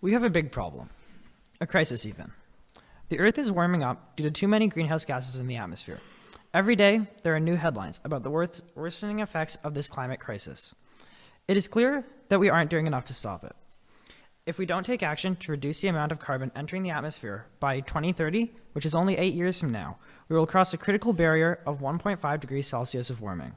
We have a big problem, a crisis even. The Earth is warming up due to too many greenhouse gases in the atmosphere. Every day, there are new headlines about the worsening effects of this climate crisis. It is clear that we aren't doing enough to stop it. If we don't take action to reduce the amount of carbon entering the atmosphere by 2030, which is only 8 years from now, we will cross a critical barrier of 1.5 degrees Celsius of warming.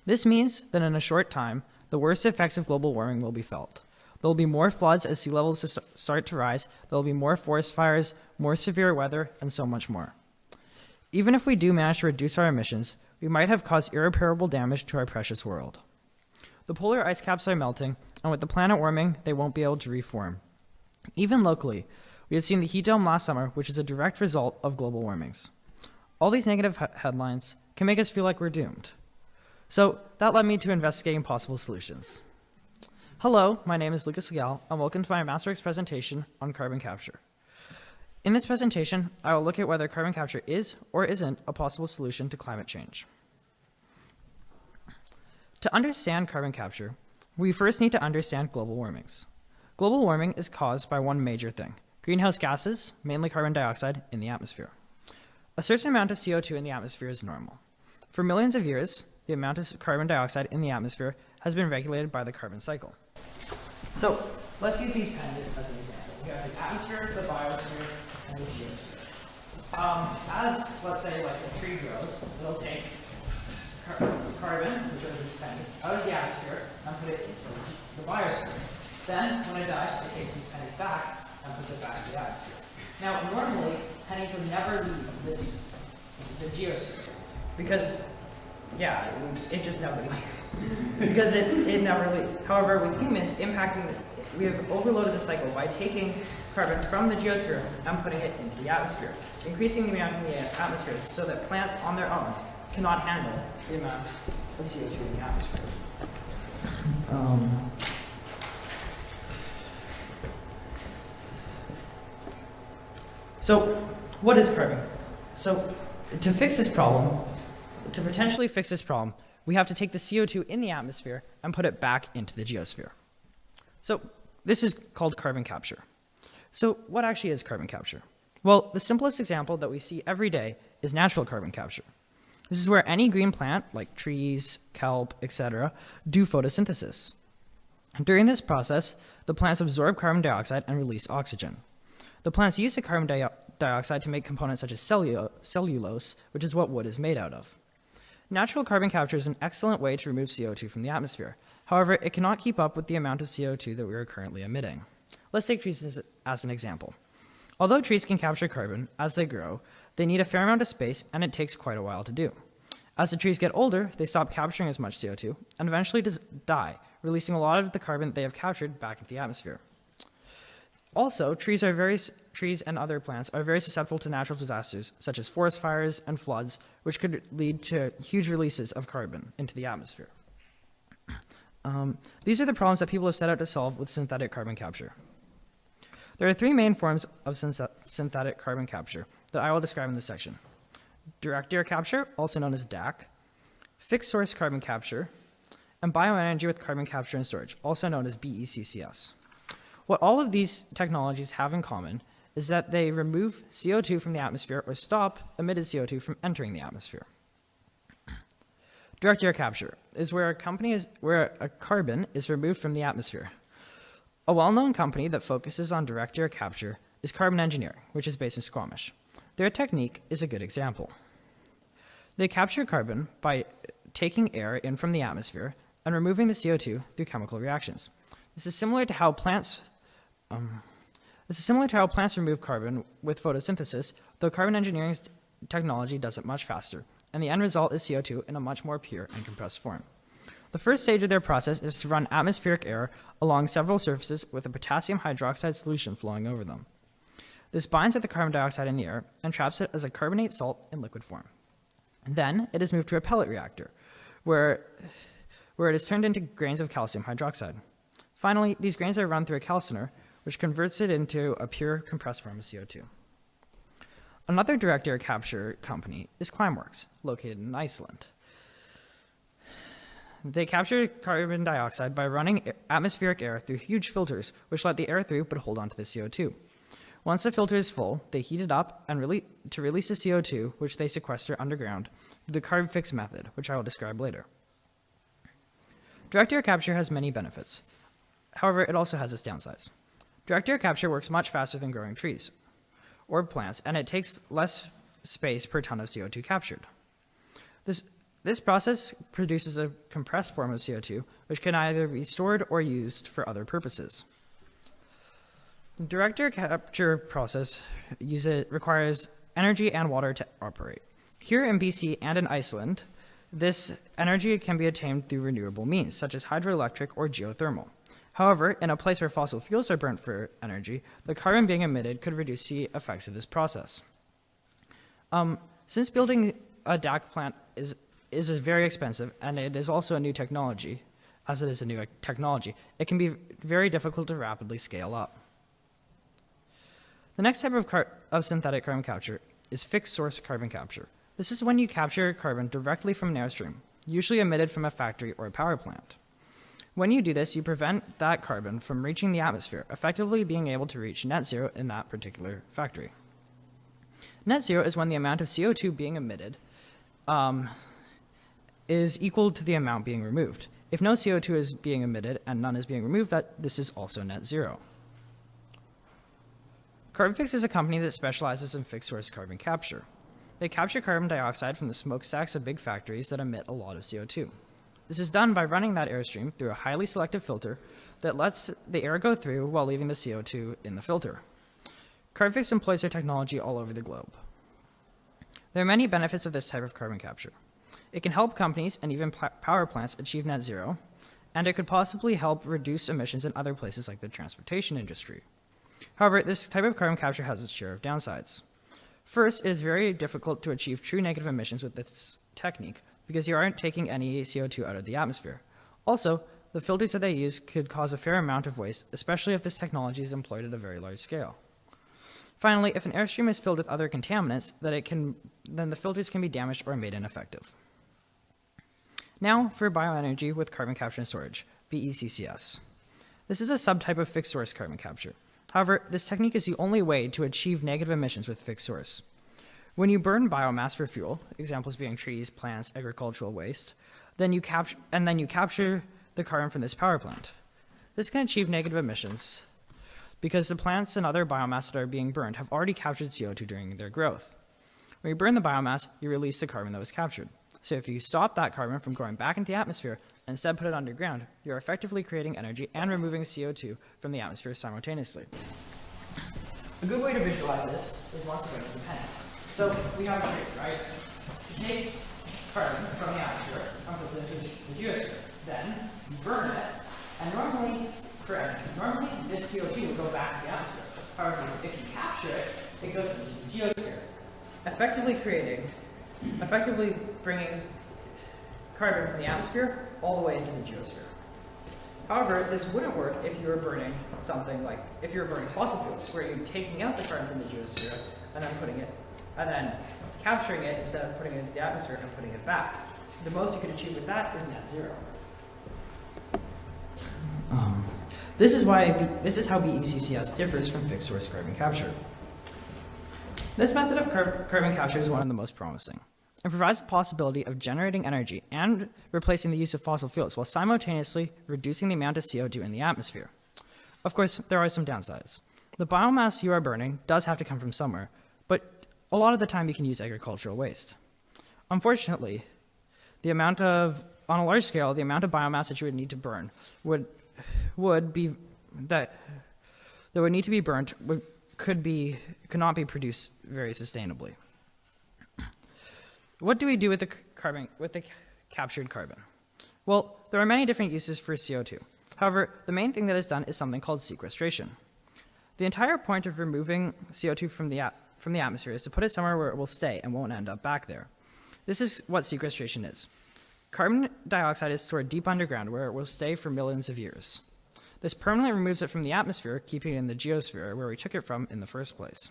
This means that in a short time, the worst effects of global warming will be felt. There will be more floods as sea levels start to rise, there will be more forest fires, more severe weather, and so much more. Even if we do manage to reduce our emissions, we might have caused irreparable damage to our precious world. The polar ice caps are melting, and with the planet warming, they won't be able to reform. Even locally, we have seen the heat dome last summer, which is a direct result of global warmings. All these negative headlines can make us feel like we're doomed. So that led me to investigating possible solutions. Hello, my name is Lukas, and welcome to my Masterworks presentation on carbon capture. In this presentation, I will look at whether carbon capture is or isn't a possible solution to climate change. To understand carbon capture, we first need to understand global warmings. Global warming is caused by one major thing: greenhouse gases, mainly carbon dioxide, in the atmosphere. A certain amount of CO2 in the atmosphere is normal. For millions of years, the amount of carbon dioxide in the atmosphere has been regulated by the carbon cycle. So let's use these pennies as an example. We have the atmosphere, the biosphere, and the geosphere. As, let's say, like a tree grows, it'll take carbon, which are these pennies, out of the atmosphere and put it into the biosphere. Then, when it dies, it takes these pennies back and puts it back to the atmosphere. Now, normally, pennies would never leave the geosphere because, it just never leaves. Because it never leaves. However, with humans we have overloaded the cycle by taking carbon from the geosphere and putting it into the atmosphere, increasing the amount in the atmosphere so that plants on their own cannot handle the amount of CO2 in the atmosphere. So, what is carbon? So, to potentially fix this problem, we have to take the CO2 in the atmosphere and put it back into the geosphere. So, this is called carbon capture. So, what actually is carbon capture? Well, the simplest example that we see every day is natural carbon capture. This is where any green plant, like trees, kelp, etc., do photosynthesis. During this process, the plants absorb carbon dioxide and release oxygen. The plants use the carbon dioxide to make components such as cellulose, which is what wood is made out of. Natural carbon capture is an excellent way to remove CO2 from the atmosphere. However, it cannot keep up with the amount of CO2 that we are currently emitting. Let's take trees as an example. Although trees can capture carbon as they grow, they need a fair amount of space, and it takes quite a while to do. As the trees get older, they stop capturing as much CO2 and eventually die, releasing a lot of the carbon they have captured back into the atmosphere. Also, trees and other plants are very susceptible to natural disasters, such as forest fires and floods, which could lead to huge releases of carbon into the atmosphere. These are the problems that people have set out to solve with synthetic carbon capture. There are three main forms of synthetic carbon capture that I will describe in this section: direct air capture, also known as DAC, fixed source carbon capture, and bioenergy with carbon capture and storage, also known as BECCS. What all of these technologies have in common is that they remove CO2 from the atmosphere or stop emitted CO2 from entering the atmosphere. Direct air capture is where a carbon is removed from the atmosphere. A well-known company that focuses on direct air capture is Carbon Engineering, which is based in Squamish. Their technique is a good example. They capture carbon by taking air in from the atmosphere and removing the CO2 through chemical reactions. This is similar to how plants remove carbon with photosynthesis, though Carbon Engineering's technology does it much faster, and the end result is CO2 in a much more pure and compressed form. The first stage of their process is to run atmospheric air along several surfaces with a potassium hydroxide solution flowing over them. This binds with the carbon dioxide in the air and traps it as a carbonate salt in liquid form. Then it is moved to a pellet reactor, where it is turned into grains of calcium hydroxide. Finally, these grains are run through a calciner, which converts it into a pure compressed form of CO2. Another direct air capture company is Climeworks, located in Iceland. They capture carbon dioxide by running atmospheric air through huge filters, which let the air through but hold on to the CO2. Once the filter is full, they heat it up and to release the CO2, which they sequester underground, through the carbon fix method, which I will describe later. Direct air capture has many benefits. However, it also has its downsides. Direct air capture works much faster than growing trees or plants, and it takes less space per ton of CO2 captured. This process produces a compressed form of CO2, which can either be stored or used for other purposes. The direct air capture process requires energy and water to operate. Here in BC and in Iceland, this energy can be obtained through renewable means, such as hydroelectric or geothermal. However, in a place where fossil fuels are burnt for energy, the carbon being emitted could reduce the effects of this process. Since building a DAC plant is very expensive, and it is also a new technology, it can be very difficult to rapidly scale up. The next type of synthetic carbon capture is fixed source carbon capture. This is when you capture carbon directly from an airstream, usually emitted from a factory or a power plant. When you do this, you prevent that carbon from reaching the atmosphere, effectively being able to reach net zero in that particular factory. Net zero is when the amount of CO2 being emitted is equal to the amount being removed. If no CO2 is being emitted and none is being removed, this is also net zero. CarbonFix is a company that specializes in fixed source carbon capture. They capture carbon dioxide from the smokestacks of big factories that emit a lot of CO2. This is done by running that airstream through a highly selective filter that lets the air go through while leaving the CO2 in the filter. CarbonFix employs their technology all over the globe. There are many benefits of this type of carbon capture. It can help companies and even power plants achieve net zero, and it could possibly help reduce emissions in other places like the transportation industry. However, this type of carbon capture has its share of downsides. First, it is very difficult to achieve true negative emissions with this technique because you aren't taking any CO2 out of the atmosphere. Also, the filters that they use could cause a fair amount of waste, especially if this technology is employed at a very large scale. Finally, if an airstream is filled with other contaminants, then the filters can be damaged or made ineffective. Now for bioenergy with carbon capture and storage, BECCS. This is a subtype of fixed source carbon capture. However, this technique is the only way to achieve negative emissions with fixed source. When you burn biomass for fuel, examples being trees, plants, agricultural waste, then you capture the carbon from this power plant. This can achieve negative emissions because the plants and other biomass that are being burned have already captured CO2 during their growth. When you burn the biomass, you release the carbon that was captured. So if you stop that carbon from going back into the atmosphere and instead put it underground, you're effectively creating energy and removing CO2 from the atmosphere simultaneously. A good way to visualize this is once again with pennies. So we have a tree, right? It takes carbon from the atmosphere and puts it into the geosphere. Then you burn it, and normally this CO2 will go back to the atmosphere. However, if you capture it, it goes into the geosphere, effectively bringing carbon from the atmosphere all the way into the geosphere. However, this wouldn't work if you were burning something like, if you were burning fossil fuels, where you're taking out the carbon from the geosphere and then capturing it instead of putting it into the atmosphere and putting it back. The most you could achieve with that is net zero. This is how BECCS differs from fixed source carbon capture. This method of carbon capture is one of the most promising. It provides the possibility of generating energy and replacing the use of fossil fuels while simultaneously reducing the amount of CO2 in the atmosphere. Of course, there are some downsides. The biomass you are burning does have to come from somewhere, but a lot of the time you can use agricultural waste. Unfortunately, on a large scale, the amount of biomass that you would need to burn could not be produced very sustainably. What do we do with the captured carbon? Well, there are many different uses for CO2. However, the main thing that is done is something called sequestration. The entire point of removing CO2 from the atmosphere is to put it somewhere where it will stay and won't end up back there. This is what sequestration is. Carbon dioxide is stored deep underground where it will stay for millions of years. This permanently removes it from the atmosphere, keeping it in the geosphere where we took it from in the first place.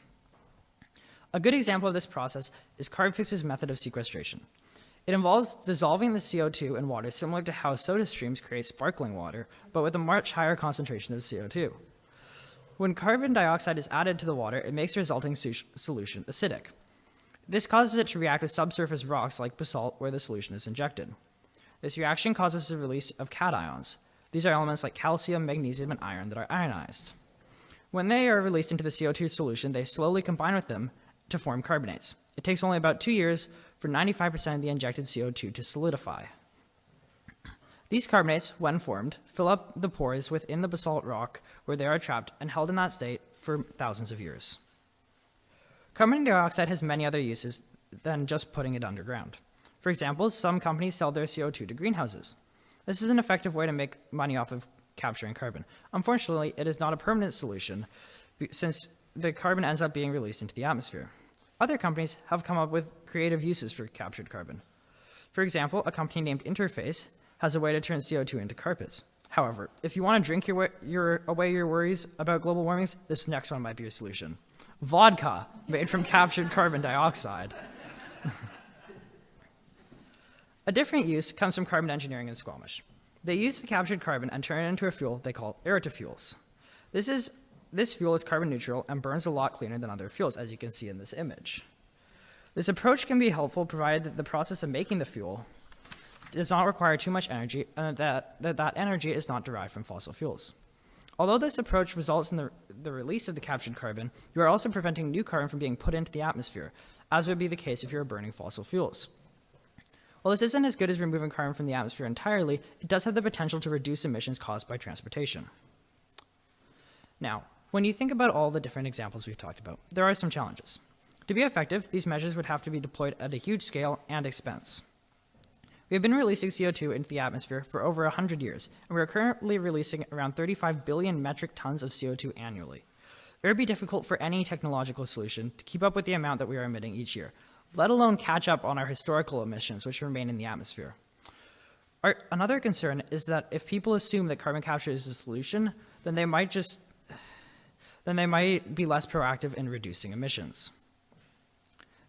A good example of this process is CarbonFix's method of sequestration. It involves dissolving the CO2 in water similar to how soda streams create sparkling water, but with a much higher concentration of CO2. When carbon dioxide is added to the water, it makes the resulting solution acidic. This causes it to react with subsurface rocks like basalt where the solution is injected. This reaction causes the release of cations. These are elements like calcium, magnesium, and iron that are ionized. When they are released into the CO2 solution, they slowly combine with them to form carbonates. It takes only about 2 years for 95% of the injected CO2 to solidify. These carbonates, when formed, fill up the pores within the basalt rock where they are trapped and held in that state for thousands of years. Carbon dioxide has many other uses than just putting it underground. For example, some companies sell their CO2 to greenhouses. This is an effective way to make money off of capturing carbon. Unfortunately, it is not a permanent solution since the carbon ends up being released into the atmosphere. Other companies have come up with creative uses for captured carbon. For example, a company named Interface has a way to turn CO2 into carpets. However, if you want to drink away your worries about global warming, this next one might be your solution. Vodka, made from captured carbon dioxide. A different use comes from carbon engineering in Squamish. They use the captured carbon and turn it into a fuel they call aerofuels. This fuel is carbon neutral and burns a lot cleaner than other fuels, as you can see in this image. This approach can be helpful provided that the process of making the fuel does not require too much energy and that energy is not derived from fossil fuels. Although this approach results in the release of the captured carbon, you are also preventing new carbon from being put into the atmosphere, as would be the case if you were burning fossil fuels. While this isn't as good as removing carbon from the atmosphere entirely, it does have the potential to reduce emissions caused by transportation. Now, when you think about all the different examples we've talked about, there are some challenges. To be effective, these measures would have to be deployed at a huge scale and expense. We have been releasing CO2 into the atmosphere for over 100 years, and we are currently releasing around 35 billion metric tons of CO2 annually. It would be difficult for any technological solution to keep up with the amount that we are emitting each year, let alone catch up on our historical emissions, which remain in the atmosphere. Another concern is that if people assume that carbon capture is the solution, then they might be less proactive in reducing emissions.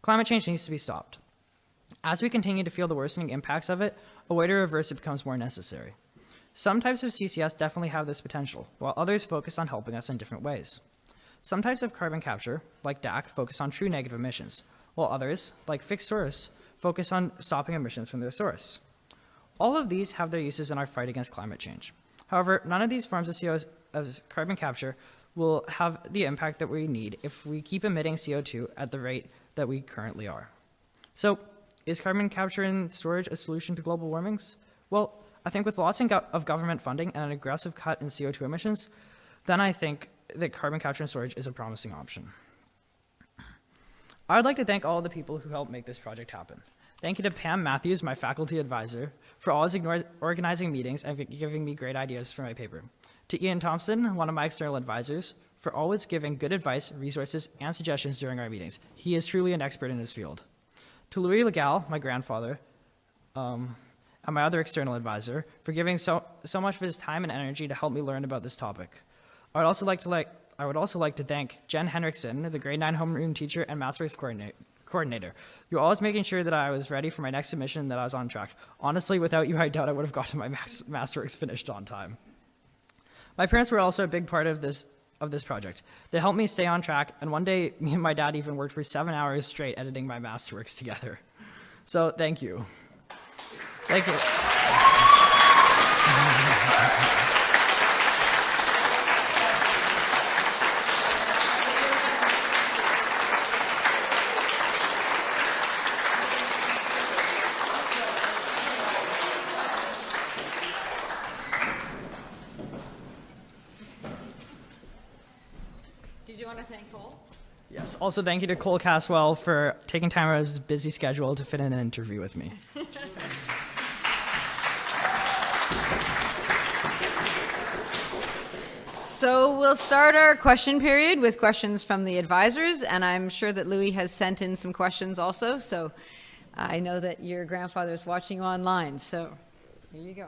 Climate change needs to be stopped. As we continue to feel the worsening impacts of it, a way to reverse it becomes more necessary. Some types of CCS definitely have this potential, while others focus on helping us in different ways. Some types of carbon capture, like DAC, focus on true negative emissions, while others, like fixed source, focus on stopping emissions from their source. All of these have their uses in our fight against climate change. However, none of these forms of carbon capture will have the impact that we need if we keep emitting CO2 at the rate that we currently are. So, is carbon capture and storage a solution to global warmings? Well, I think with lots of government funding and an aggressive cut in CO2 emissions, then I think that carbon capture and storage is a promising option. I would like to thank all the people who helped make this project happen. Thank you to Pam Matthews, my faculty advisor, for always organizing meetings and giving me great ideas for my paper. To Ian Thompson, one of my external advisors, for always giving good advice, resources, and suggestions during our meetings. He is truly an expert in his field. To Louis Legal, my grandfather, and my other external advisor, for giving so much of his time and energy to help me learn about this topic. I would also like to thank Jen Henriksen, the grade 9 homeroom teacher and Masterworks coordinator. You're always making sure that I was ready for my next submission and that I was on track. Honestly, without you, I doubt I would have gotten my Masterworks finished on time. My parents were also a big part of this project. They helped me stay on track, and one day, me and my dad even worked for 7 hours straight editing my Masterworks together. So, thank you. Thank you. Did you want to thank Cole? Yes. Also, thank you to Cole Caswell for taking time out of his busy schedule to fit in an interview with me. So we'll start our question period with questions from the advisors, and I'm sure that Louis has sent in some questions also, so I know that your grandfather's watching you online, so here you go.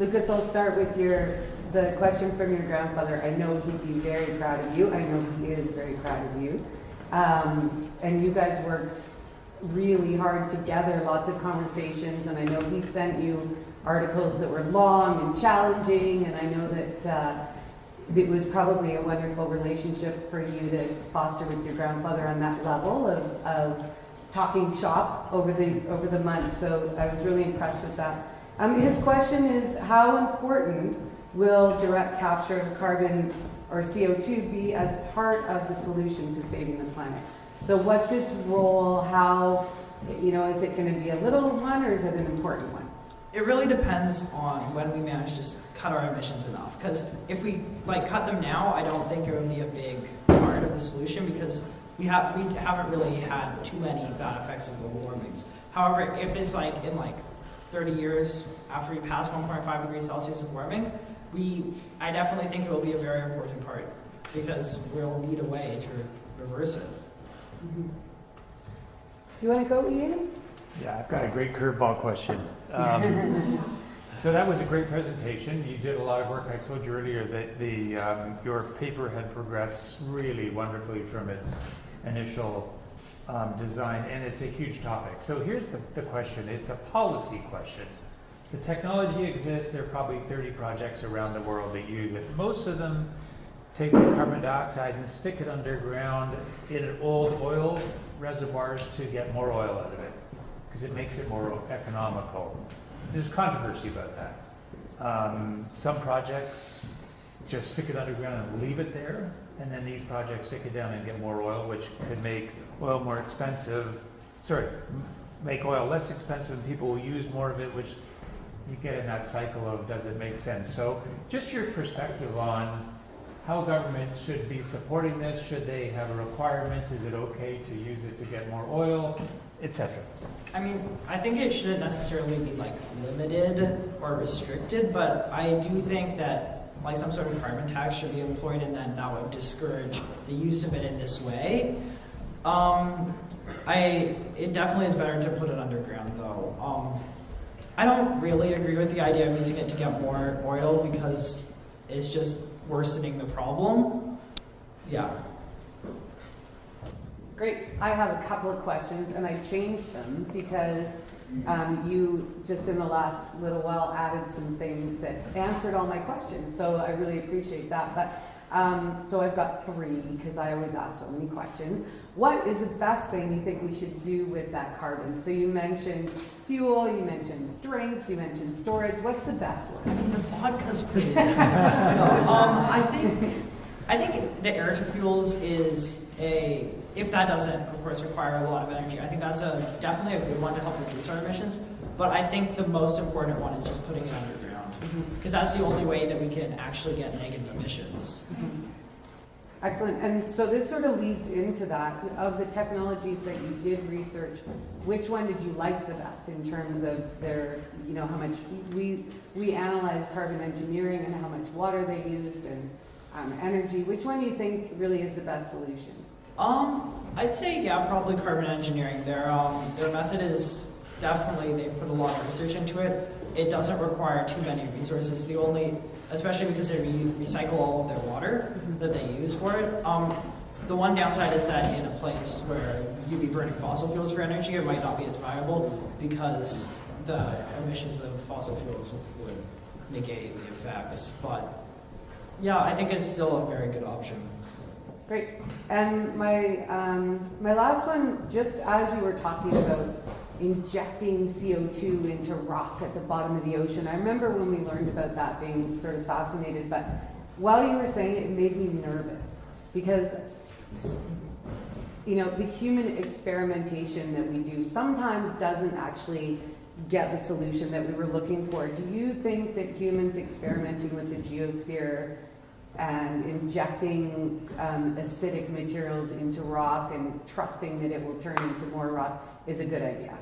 Lukas, I'll start with the question from your grandfather. I know he'd be very proud of you. I know he is very proud of you. And you guys worked really hard to gather lots of conversations, and I know he sent you articles that were long and challenging, and I know that it was probably a wonderful relationship for you to foster with your grandfather on that level of talking shop over the months. So I was really impressed with that. His question is, how important will direct capture of carbon or CO2 be as part of the solution to saving the planet? So what's its role? How, is it going to be a little one or is it an important one? It really depends on when we manage to cut our emissions enough. Because if we cut them now, I don't think it would be a big part of the solution, because we haven't really had too many bad effects of global warmings. However, if it's in 30 years after we pass 1.5 degrees Celsius of warming, I definitely think it will be a very important part, because we'll need a way to reverse it. Mm-hmm. Do you want to go, Ian? Yeah, I've got a great curveball question. So that was a great presentation. You did a lot of work. I told you earlier that your paper had progressed really wonderfully from its initial design, and it's a huge topic. So here's the question. It's a policy question. The technology exists. There are probably 30 projects around the world that use it. Most of them take the carbon dioxide and stick it underground in old oil reservoirs to get more oil out of it, because it makes it more economical. There's controversy about that. Some projects just stick it underground and leave it there, and then these projects stick it down and get more oil, which could make oil more expensive. Make oil less expensive, and people will use more of it, which you get in that cycle of, does it make sense? So just your perspective on how governments should be supporting this. Should they have requirements? Is it okay to use it to get more oil, etc.? I mean, I think it shouldn't necessarily be limited or restricted, but I do think that some sort of carbon tax should be employed, and then that would discourage the use of it in this way. It definitely is better to put it underground, though. I don't really agree with the idea of using it to get more oil, because it's just worsening the problem. Yeah. Great. I have a couple of questions, and I changed them because you just in the last little while added some things that answered all my questions. So I really appreciate that. But so I've got three, because I always ask so many questions. What is the best thing you think we should do with that carbon? So you mentioned fuel, you mentioned drinks, you mentioned storage. What's the best one? I mean, the vodka's pretty good. No, I think the air to fuels is if that doesn't, of course, require a lot of energy, I think that's definitely a good one to help reduce our emissions. But I think the most important one is just putting it underground, because that's the only way that we can actually get negative emissions. Excellent. And so this sort of leads into that. Of the technologies that you did research, which one did you like the best in terms of their, how much we analyzed carbon engineering and how much water they used and energy. Which one do you think really is the best solution? I'd say, probably carbon engineering. Their method is definitely, they've put a lot of research into it. It doesn't require too many resources. Especially because they recycle all of their water that they use for it. The one downside is that in a place where you'd be burning fossil fuels for energy, it might not be as viable, because the emissions of fossil fuels would negate the effects. But yeah, I think it's still a very good option. Great. And my last one, just as you were talking about injecting CO2 into rock at the bottom of the ocean, I remember when we learned about that being sort of fascinated, but while you were saying it, it made me nervous, because the human experimentation that we do sometimes doesn't actually get the solution that we were looking for. Do you think that humans experimenting with the geosphere and injecting acidic materials into rock and trusting that it will turn into more rock is a good idea?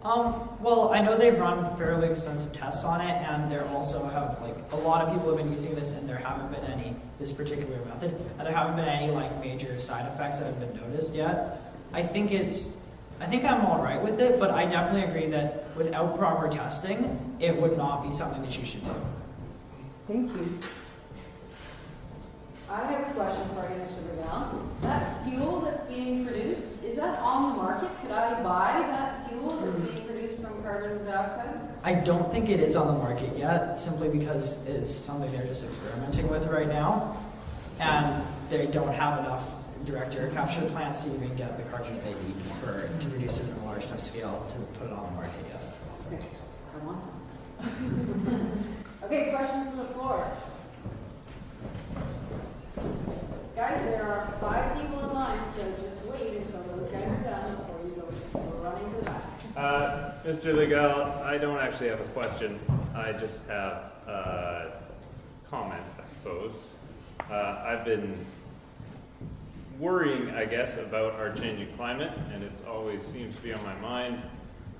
Well, I know they've run fairly extensive tests on it, and there also have a lot of people have been using this, and there haven't been this particular method, and there haven't been any major side effects that have been noticed yet. I think I'm all right with it, but I definitely agree that without proper testing, it would not be something that you should do. Thank you. I have a question for you, Mr. Riddell. That fuel that's being produced, is that on the market? Could I buy I don't think it is on the market yet, simply because it's something they're just experimenting with right now, and they don't have enough direct air capture plants to even get the carbon that they need to produce it in a large enough scale to put it on the market yet. Okay, I want some. Okay, questions from the floor. Guys, there are 5 people in line, so just wait until those guys are done before you go running to the back. Mr. Legal, I don't actually have a question. I just have a comment, I suppose. I've been worrying, I guess, about our changing climate, and it's always seems to be on my mind.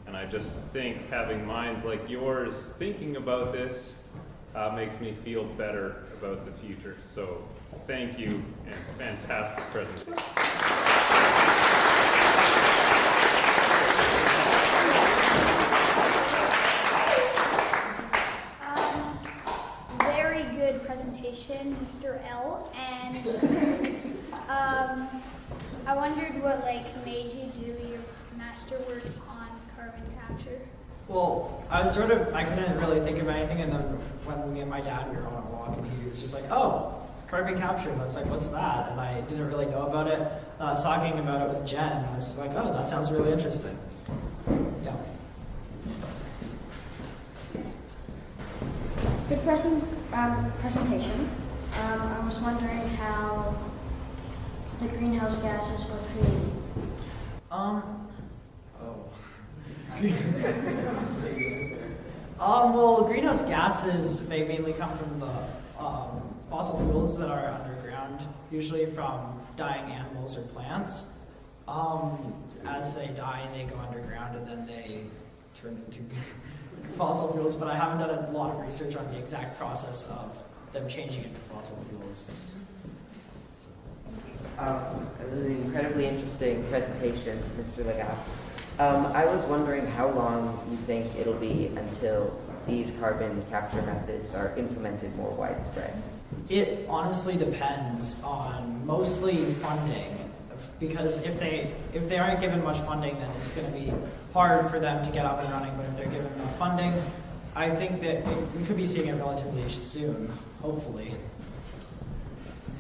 And I just think having minds like yours thinking about this makes me feel better about the future. So thank you, and fantastic presentation. Very good presentation, Mr. L. And I wondered what made you do your Masterworks on carbon capture. Well, I couldn't really think of anything, and then when me and my dad were on a walk, and he was just like, oh, carbon capture, and I was like, what's that? And I didn't really know about it. I was talking about it with Jen, and I was like, oh, that sounds really interesting. Yeah. Good presentation. I was wondering how the greenhouse gases were created. Well, greenhouse gases, they mainly come from the fossil fuels that are underground, usually from dying animals or plants. As they die, they go underground and then they turn into fossil fuels, but I haven't done a lot of research on the exact process of them changing into fossil fuels. It was an incredibly interesting presentation, Mr. Legal. I was wondering how long you think it'll be until these carbon capture methods are implemented more widespread. It honestly depends on mostly funding, because if they aren't given much funding, then it's going to be hard for them to get up and running. But if they're given enough funding, I think that we could be seeing it relatively soon, hopefully.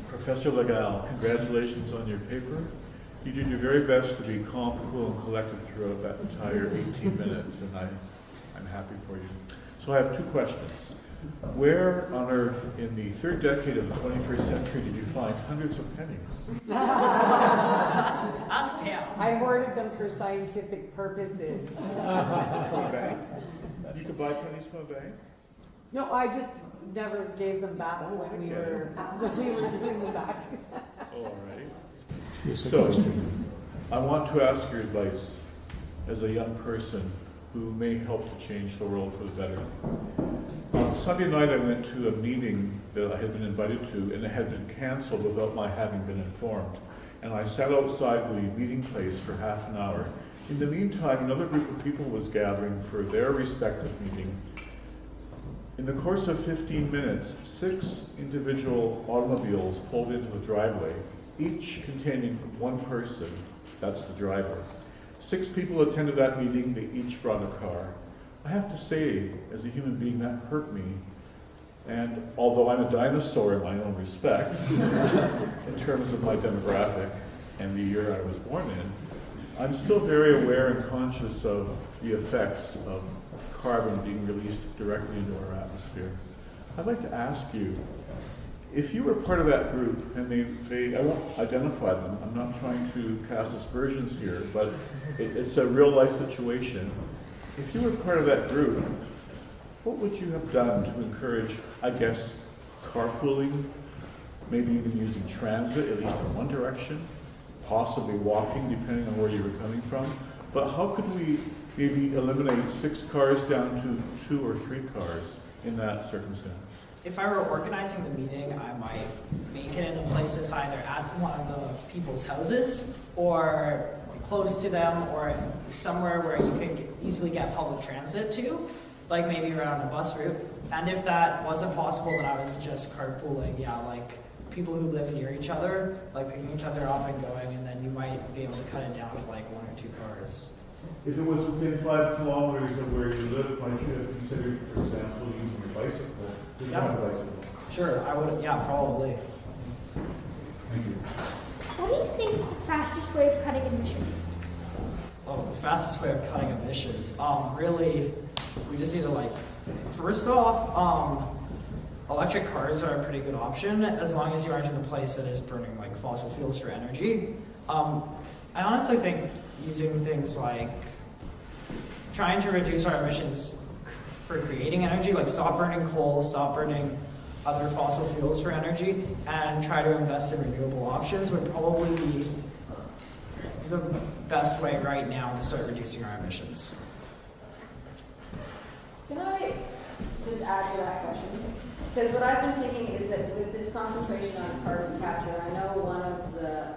Professor Legal, congratulations on your paper. You did your very best to be calm, cool, and collected throughout that entire 18 minutes, and I'm happy for you. So I have 2 questions. Where on earth in the 3rd decade of the 21st century did you find hundreds of pennies? Ask Pam. I hoarded them for scientific purposes. From a bank? You could buy pennies from a bank? No, I just never gave them back when we were doing them back. All right. So, I want to ask your advice as a young person who may help to change the world for the better. On Sunday night, I went to a meeting that I had been invited to, and it had been canceled without my having been informed. And I sat outside the meeting place for half an hour. In the meantime, another group of people was gathering for their respective meeting. In the course of 15 minutes, 6 individual automobiles pulled into the driveway, each containing 1 person, that's the driver. 6 people attended that meeting, they each brought a car. I have to say, as a human being, that hurt me. And although I'm a dinosaur in my own respect, in terms of my demographic and the year I was born in, I'm still very aware and conscious of the effects of carbon being released directly into our atmosphere. I'd like to ask you, if you were part of that group, and I won't identify them, I'm not trying to cast aspersions here, but it's a real life situation. If you were part of that group, what would you have done to encourage, I guess, carpooling, maybe even using transit, at least in one direction, possibly walking, depending on where you were coming from? But how could we maybe eliminate 6 cars down to 2 or 3 cars in that circumstance? If I were organizing the meeting, I might make it in a place that's either at one of the people's houses or close to them, or somewhere where you could easily get public transit to, like maybe around a bus route. And if that wasn't possible, then I was just carpooling, like people who live near each other, like picking each other up and going, and then you might be able to cut it down to like 1 or 2 cars. If it was within 5 kilometers of where you live, might you have considered, for example, using your bicycle to drive a bicycle? Sure, I would, yeah, probably. Thank you. What do you think is the fastest way of cutting emissions? Oh, the fastest way of cutting emissions. Really, we just need to like, first off, electric cars are a pretty good option as long as you aren't in a place that is burning like fossil fuels for energy. I honestly think using things like trying to reduce our emissions for creating energy, like stop burning coal, stop burning other fossil fuels for energy, and try to invest in renewable options would probably be the best way right now to start reducing our emissions. Can I just add to that question? Because what I've been thinking is that with this concentration on carbon capture, I know one of the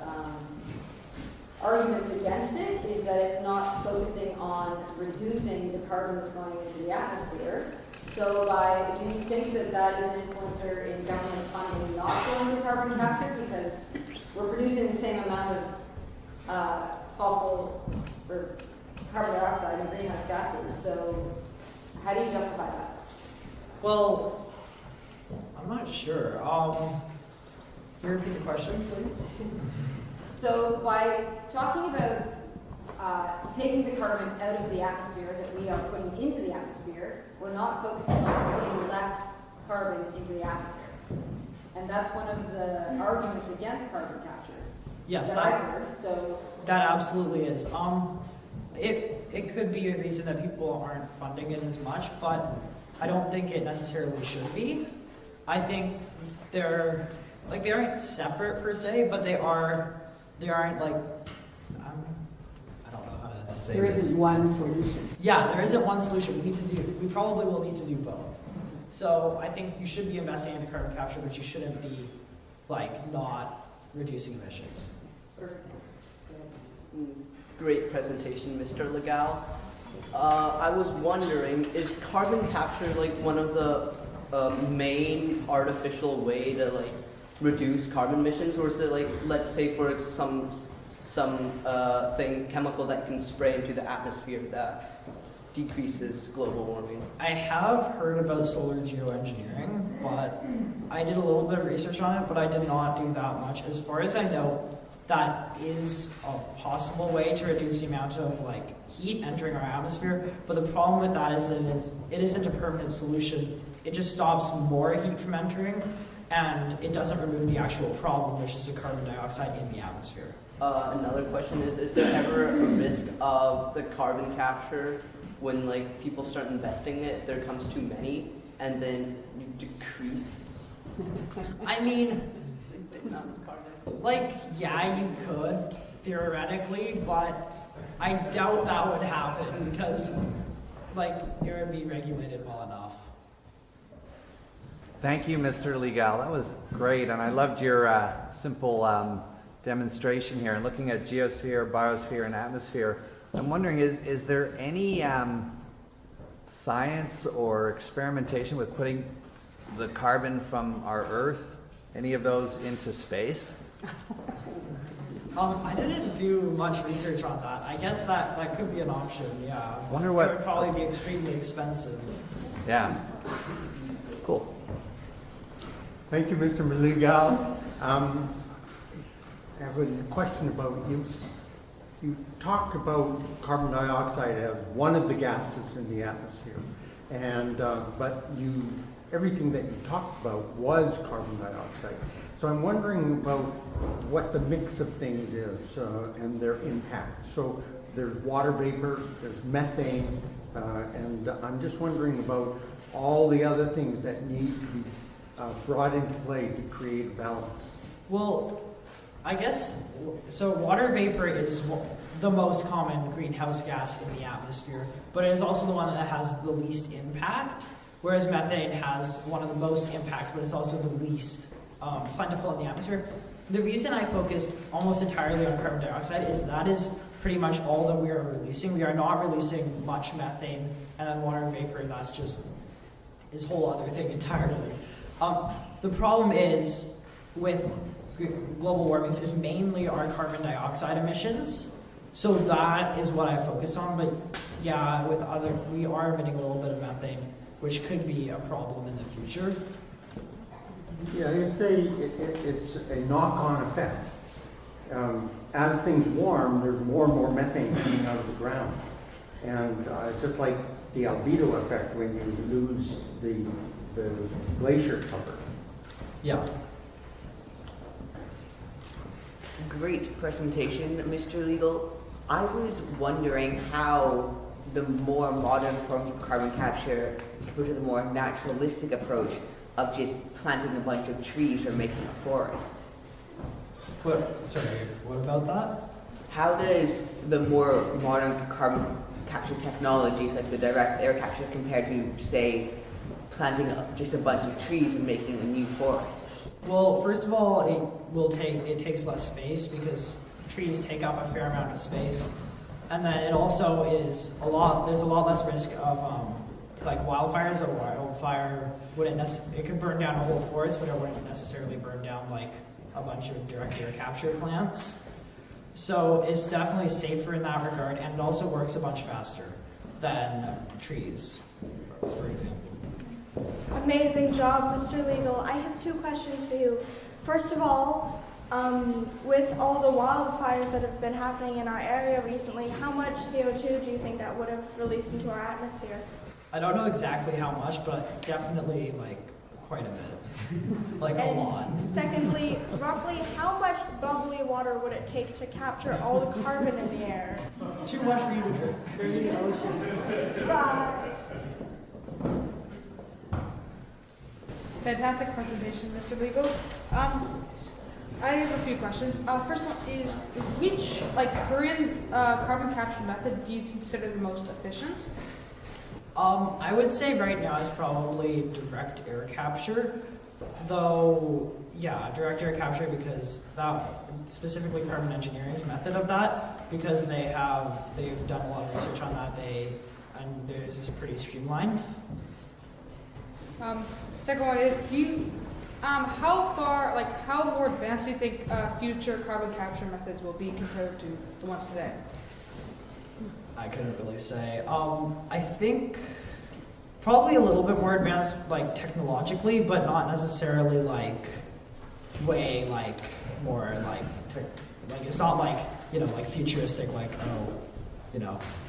arguments against it is that it's not focusing on reducing the carbon that's going into the atmosphere. So do you think that that is an influencer in government funding not going to carbon capture? Because we're producing the same amount of fossil or carbon dioxide and greenhouse gases. So how do you justify that? Well, I'm not sure. Can you repeat the question, please? So by talking about taking the carbon out of the atmosphere that we are putting into the atmosphere, we're not focusing on putting less carbon into the atmosphere. And that's one of the arguments against carbon capture. Yes, that I've heard. So that absolutely is. It could be a reason that people aren't funding it as much, but I don't think it necessarily should be. I think they aren't separate per se, but they aren't like, I don't know how to say There this. isn't one solution. Yeah, there isn't one solution. We probably will need to do both. So I think you should be investing into carbon capture, but you shouldn't be like not reducing emissions. Great presentation, Mr. Legal. I was wondering, is carbon capture like one of the main artificial way to like reduce carbon emissions, or is it like, let's say for some chemical that can spray into the atmosphere that decreases global warming? I have heard about solar geoengineering, but I did a little bit of research on it, but I did not do that much. As far as I know, that is a possible way to reduce the amount of like heat entering our atmosphere, but the problem with that is it isn't a permanent solution. It just stops more heat from entering, and it doesn't remove the actual problem, which is the carbon dioxide in the atmosphere. Another question is there ever a risk of the carbon capture when like people start investing in it, there comes too many, and then you decrease? I mean, like, yeah, you could, theoretically, but I doubt that would happen because, like, it would be regulated well enough. Thank you, Mr. Legal. That was great, and I loved your simple demonstration here. And looking at geosphere, biosphere, and atmosphere, I'm wondering, is there any science or experimentation with putting the carbon from our Earth, any of those, into space? I didn't do much research on that. I guess that could be an option, yeah. Wonder what- It would probably be extremely expensive. Yeah. Cool. Thank you, Mr. Legal. I have a question about you. You talked about carbon dioxide as one of the gases in the atmosphere, and but everything that you talked about was carbon dioxide. So I'm wondering about what the mix of things is and their impact. So there's water vapor, there's methane, and I'm just wondering about all the other things that need to be brought into play to create a balance. Well, I guess, so water vapor is the most common greenhouse gas in the atmosphere, but it is also the one that has the least impact, whereas methane has one of the most impacts, but it's also the least plentiful in the atmosphere. The reason I focused almost entirely on carbon dioxide is that is pretty much all that we are releasing. We are not releasing much methane, and then water vapor, that's just is a whole other thing entirely. The problem is with global warming is mainly our carbon dioxide emissions, So that is what I focus on, but yeah, we are emitting a little bit of methane, which could be a problem in the future. Yeah, it's a knock-on effect. As things warm, there's more and more methane coming out of the ground. And it's just like the albedo effect when you lose the glacier cover. Yeah. Great presentation, Mr. Legal. I was wondering how the more modern forms of carbon capture compared to the more naturalistic approach of just planting a bunch of trees or making a forest. Sorry, what about that? How does the more modern carbon capture technologies like the direct air capture compare to, say, planting just a bunch of trees and making a new forest? Well, first of all, it takes less space because trees take up a fair amount of space, and then it also is there's a lot less risk of like wildfires. A wildfire it could burn down a whole forest, but it wouldn't necessarily burn down like a bunch of direct air capture plants. So it's definitely safer in that regard, and it also works a bunch faster than trees, for example. Amazing job, Mr. Legal. I have 2 questions for you. First of all, with all the wildfires that have been happening in our area recently, how much CO2 do you think that would have released into our atmosphere? I don't know exactly how much, but definitely like quite a bit, like a lot. Secondly, roughly how much bubbly water would it take to capture all the carbon in the air? Too much for you to drink. Dirty ocean. Bye. Fantastic presentation, Mr. Legal. I have a few questions. First one is, which current carbon capture method do you consider the most efficient? I would say right now is probably direct air capture, though, yeah, direct air capture because that, specifically Carbon Engineering's method of that, because they've done a lot of research on that, and theirs is pretty streamlined. Second one is, how more advanced do you think future carbon capture methods will be compared to the ones today? I couldn't really say. I think probably a little bit more advanced, like technologically, but not necessarily like way like more like it's not like like futuristic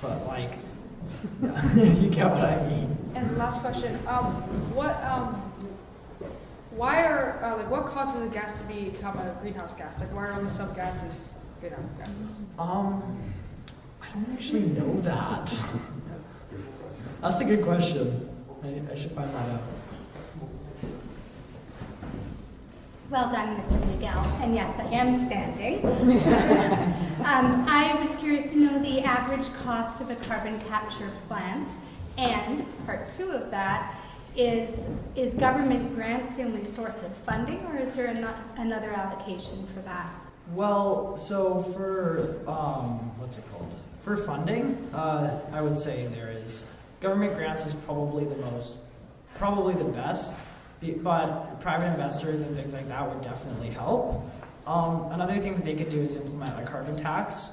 but like yeah, you get what I mean. And last question, what causes a gas to become a greenhouse gas? Like why are only some gases greenhouse gases? I don't actually know that. That's a good question. I should find that out. Well done, Mr. Miguel. And yes, I am standing. I was curious to know the average cost of a carbon capture plant. And part 2 of that is government grants the only source of funding, or is there another allocation for that? Well, so for, what's it called? For funding, I would say there is, government grants is probably the best, but private investors and things like that would definitely help. Another thing that they could do is implement a carbon tax,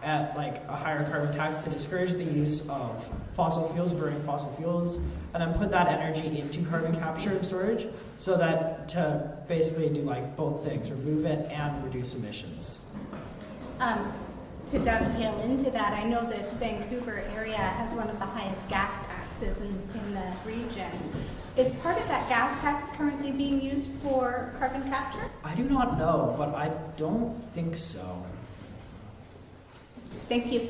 at like a higher carbon tax to discourage the use of fossil fuels, burning fossil fuels, and then put that energy into carbon capture and storage, so that to basically do like both things, remove it and reduce emissions. To dovetail into that, I know that Vancouver area has one of the highest gas taxes in the region. Is part of that gas tax currently being used for carbon capture? I do not know, but I don't think so. Thank you.